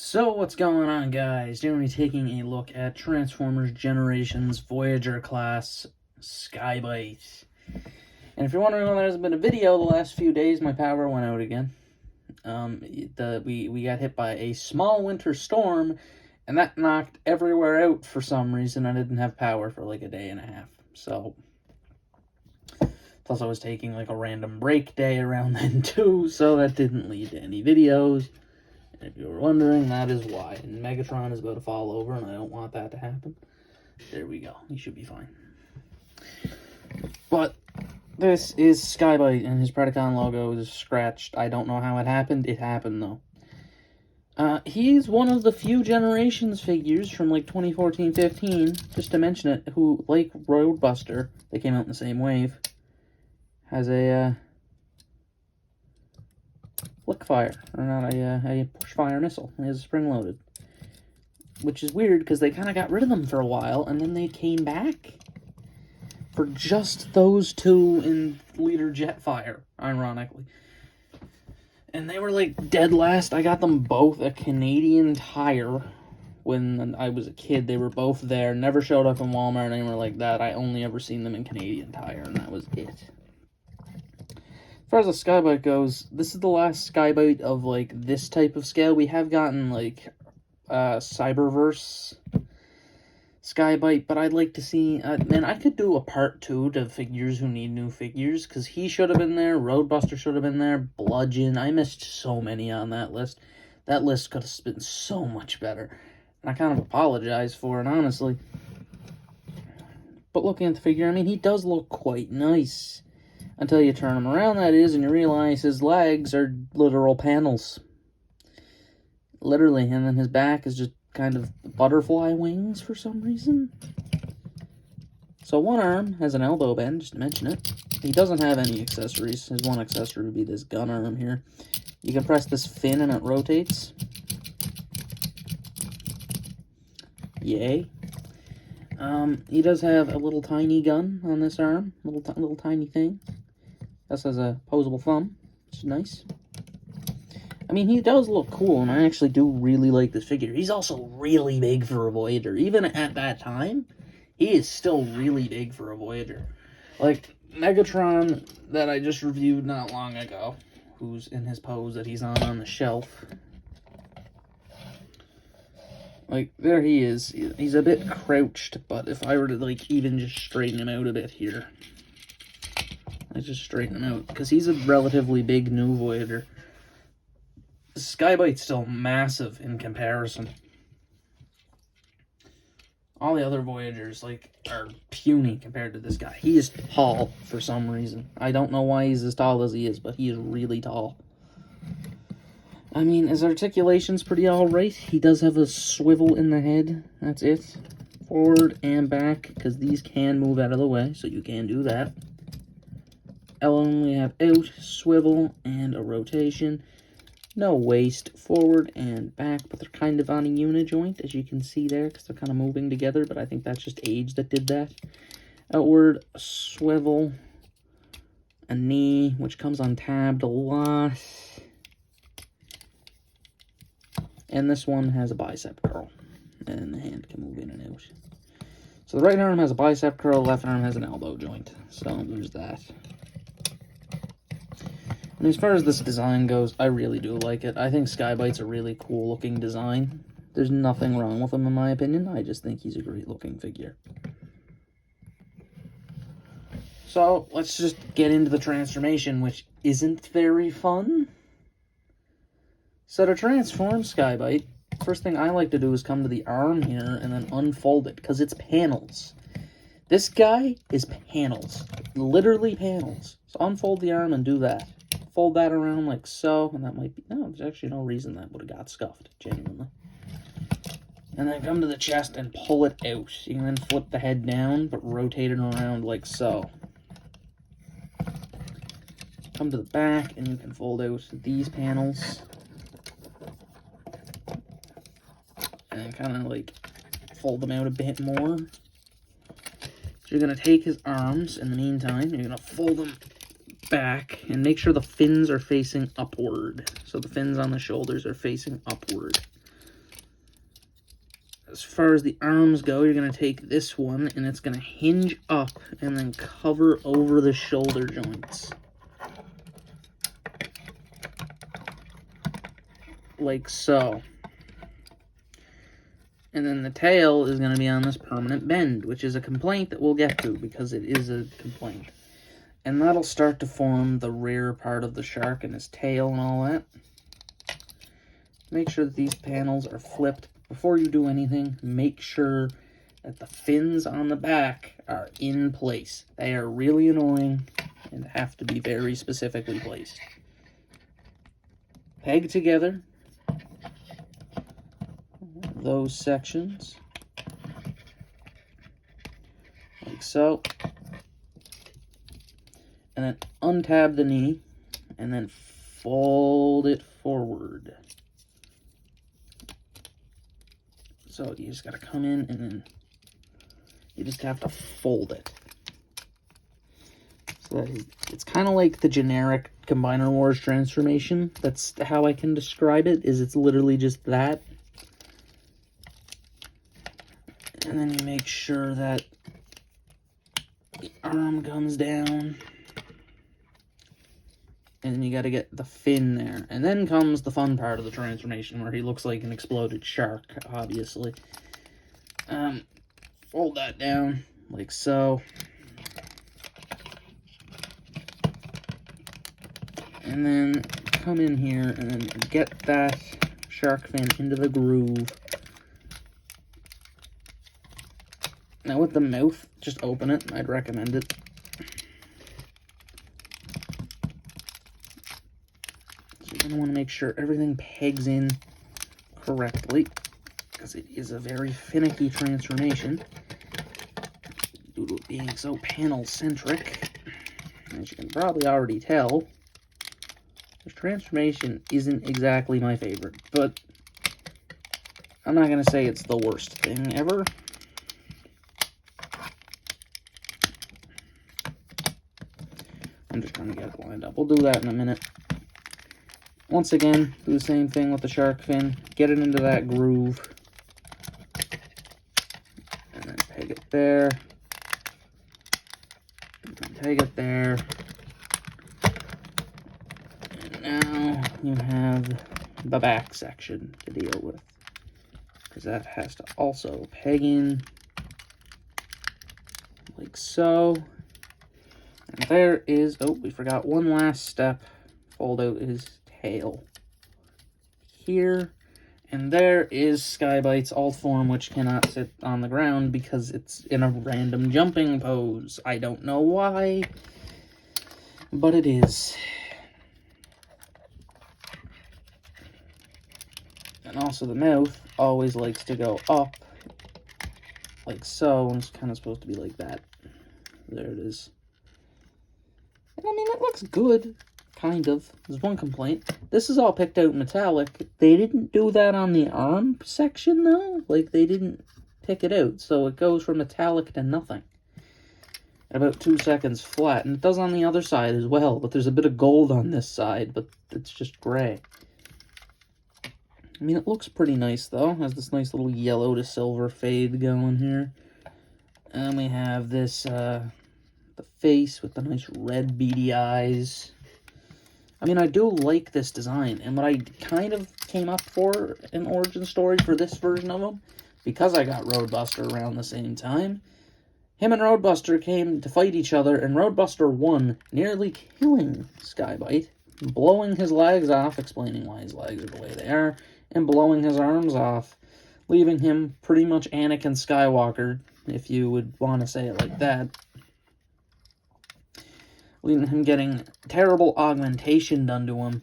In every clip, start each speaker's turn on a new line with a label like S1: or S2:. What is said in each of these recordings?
S1: So what's going on, guys? Today we're going to be taking a look at Transformers Generations Voyager class Skybite. And if you're wondering why there hasn't been a video the last few days, my power went out again. We got hit by a small winter storm, and that knocked everywhere out for some reason. I didn't have power for like a day and a half. So, plus I was taking like a random break day around then too, so that didn't lead to any videos. And if you were wondering, that is why. And Megatron is about to fall over, and I don't want that to happen. There we go. He should be fine. But this is Skybite, and his Predacon logo is scratched. I don't know how it happened. It happened, though. He's one of the few Generations figures from, like, 2014-15, just to mention it, who, like Roadbuster, they came out in the same wave, has a, flick fire, or not a push fire missile. It is spring-loaded. Which is weird, because they kind of got rid of them for a while, and then they came back for just those two in Leader Jetfire, ironically. And they were, like, dead last. I got them both at Canadian Tire when I was a kid. They were both there, never showed up in Walmart or anywhere like that. I only ever seen them in Canadian Tire, and that was it. As far as the Skybite goes, this is the last Skybite of, like, this type of scale. We have gotten, like, Cyberverse Skybite, but I'd like to see, man, I could do a part 2 to figures who need new figures, because he should have been there, Roadbuster should have been there, Bludgeon, I missed so many on that list. That list could have been so much better, and I kind of apologize for it, honestly. But looking at the figure, I mean, he does look quite nice. Until you turn him around, that is, and you realize his legs are literal panels. Literally, and then his back is just kind of butterfly wings for some reason. So one arm has an elbow bend, just to mention it. He doesn't have any accessories. His one accessory would be this gun arm here. You can press this fin and it rotates. Yay. He does have a little tiny gun on this arm, little tiny thing. This has a posable thumb, which is nice. I mean, he does look cool, and I actually do really like this figure. He's also really big for a Voyager. Even at that time, he is still really big for a Voyager. Like, Megatron, that I just reviewed not long ago, who's in his pose that he's on the shelf. Like, there he is. He's a bit crouched, but if I were to, like, even just straighten him out a bit here. I just straighten him out, because he's a relatively big new Voyager. Skybite's still massive in comparison. All the other Voyagers, like, are puny compared to this guy. He is tall for some reason. I don't know why he's as tall as he is, but he is really tall. I mean, his articulation's pretty alright. He does have a swivel in the head. That's it. Forward and back, because these can move out of the way, so you can do that. We have out, swivel, and a rotation. No waist, forward and back, but they're kind of on a unijoint, as you can see there, because they're kind of moving together, but I think that's just age that did that. Outward, a swivel, a knee, which comes untabbed a lot. And this one has a bicep curl, and the hand can move in and out. So the right arm has a bicep curl, left arm has an elbow joint, so there's that. And as far as this design goes, I really do like it. I think Skybite's a really cool looking design. There's nothing wrong with him in my opinion. I just think he's a great looking figure. So let's just get into the transformation, which isn't very fun. So to transform Skybite, first thing I like to do is come to the arm here and then unfold it, because it's panels. This guy is panels. Literally panels. So unfold the arm and do that. Fold that around like so, and that might be... No, there's actually no reason that would have got scuffed, genuinely. And then come to the chest and pull it out. You can then flip the head down, but rotate it around like so. Come to the back, and you can fold out these panels. And then kind of like fold them out a bit more. So you're going to take his arms in the meantime, you're going to fold them back and make sure the fins are facing upward. So the fins on the shoulders are facing upward. as far as the arms go, you're going to take this one, and it's going to hinge up and then cover over the shoulder joints. Like so. And then the tail is going to be on this permanent bend, which is a complaint that we'll get to, because it is a complaint. And that'll start to form the rear part of the shark and his tail and all that. Make sure that these panels are flipped. Before you do anything, make sure that the fins on the back are in place. They are really annoying and have to be very specifically placed. Peg together those sections, like so, and then untab the knee, and then fold it forward. So you just gotta come in, and then you just have to fold it. So that is, it's kind of like the generic Combiner Wars transformation. That's how I can describe it, is it's literally just that. And then you make sure that the arm comes down. And then you got to get the fin there. And then comes the fun part of the transformation, where he looks like an exploded shark, obviously. Fold that down, like so. And then come in here and then get that shark fin into the groove. Now with the mouth, just open it. I'd recommend it. So you're going to want to make sure everything pegs in correctly, because it is a very finicky transformation due to it being so panel-centric. As you can probably already tell, this transformation isn't exactly my favorite, but I'm not going to say it's the worst thing ever. I'm just trying to get it lined up. We'll do that in a minute. Once again, do the same thing with the shark fin. Get it into that groove. And then peg it there. And then peg it there. And now you have the back section to deal with, because that has to also peg in like so. And there is, oh, we forgot one last step. Fold out his tail here. And there is Skybite's alt form, which cannot sit on the ground because it's in a random jumping pose. I don't know why, but it is. And also the mouth always likes to go up, like so, and it's kind of supposed to be like that. There it is. I mean, it looks good, kind of. There's one complaint. This is all picked out metallic. They didn't do that on the arm section, though. Like, they didn't pick it out, so it goes from metallic to nothing. At about 2 seconds flat, and it does on the other side as well, but there's a bit of gold on this side, but it's just gray. I mean, it looks pretty nice, though. It has this nice little yellow to silver fade going here. And we have this, the face with the nice red beady eyes. I mean, I do like this design, and what I kind of came up for an origin story for this version of him, because I got Roadbuster around the same time, him and Roadbuster came to fight each other, and Roadbuster won, nearly killing Skybite, blowing his legs off, explaining why his legs are the way they are, and blowing his arms off, leaving him pretty much Anakin Skywalker, if you would want to say it like that. Leaving him getting terrible augmentation done to him,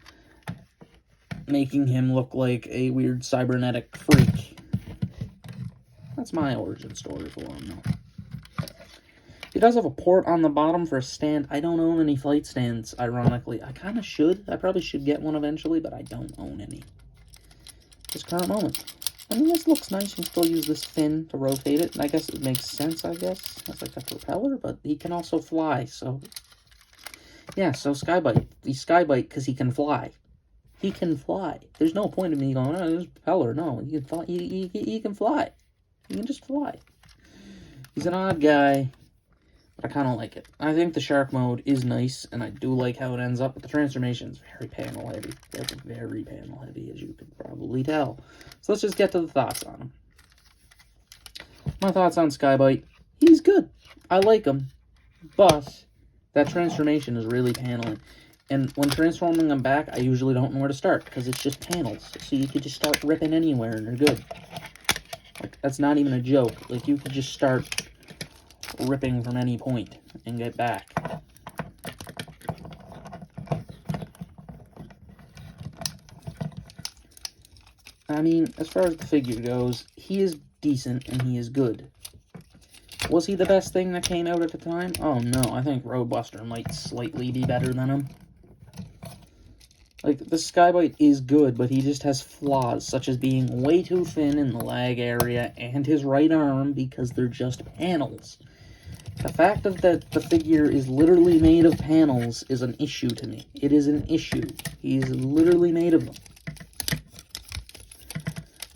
S1: making him look like a weird cybernetic freak. That's my origin story for him, though. He does have a port on the bottom for a stand. I don't own any flight stands, ironically. I kind of should. I probably should get one eventually, but I don't own any. This current moment. I mean, this looks nice. You can still use this fin to rotate it. I guess it makes sense, I guess. That's like a propeller, but he can also fly, so... Yeah, so Skybite. He's Skybite because he can fly. He can fly. There's no point in me going, oh, there's a propeller. No, he can fly. He can fly. He can just fly. He's an odd guy, but I kind of like it. I think the shark mode is nice, and I do like how it ends up, but the transformation is very panel heavy. That's very panel heavy, as you could probably tell. So let's just get to the thoughts on him. My thoughts on Skybite. He's good. I like him, but that transformation is really paneling. And when transforming them back, I usually don't know where to start, because it's just panels. So you could just start ripping anywhere, and they're good. Like, that's not even a joke. Like, you could just start ripping from any point and get back. I mean, as far as the figure goes, he is decent, and he is good. Was he the best thing that came out at the time? Oh, no. I think Roadbuster might slightly be better than him. Like, the Skybite is good, but he just has flaws, such as being way too thin in the leg area and his right arm, because they're just panels. The fact that the figure is literally made of panels is an issue to me. It is an issue. He's literally made of them.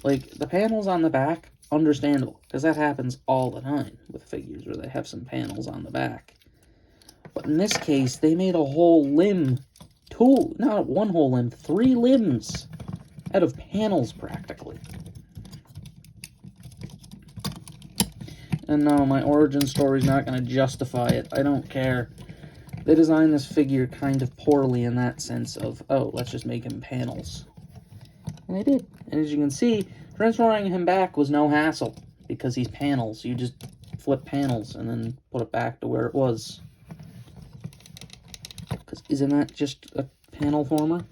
S1: Like, the panels on the back, understandable, because that happens all the time with figures where they have some panels on the back. But in this case, they made a whole limb. Not one whole limb, 3 limbs out of panels, practically. And no, my origin story's not going to justify it. I don't care. They designed this figure kind of poorly in that sense of, oh, let's just make him panels. And they did. And as you can see, transforming him back was no hassle, because he's panels. You just flip panels and then put it back to where it was. Because isn't that just a panel former?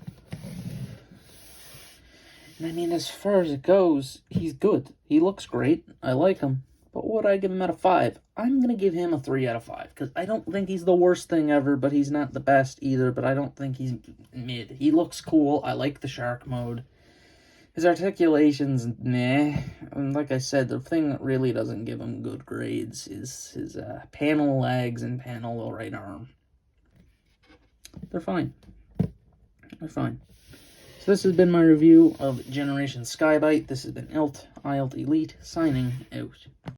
S1: And I mean, as far as it goes, he's good. He looks great. I like him. But would I give him out of 5? I'm going to give him a 3 out of 5. Because I don't think he's the worst thing ever, but he's not the best either. But I don't think he's mid. He looks cool. I like the shark mode. His articulation's meh. And like I said, the thing that really doesn't give him good grades is his panel legs and panel right arm. They're fine. They're fine. So this has been my review of Generation Skybite. This has been Eilt Elite, signing out.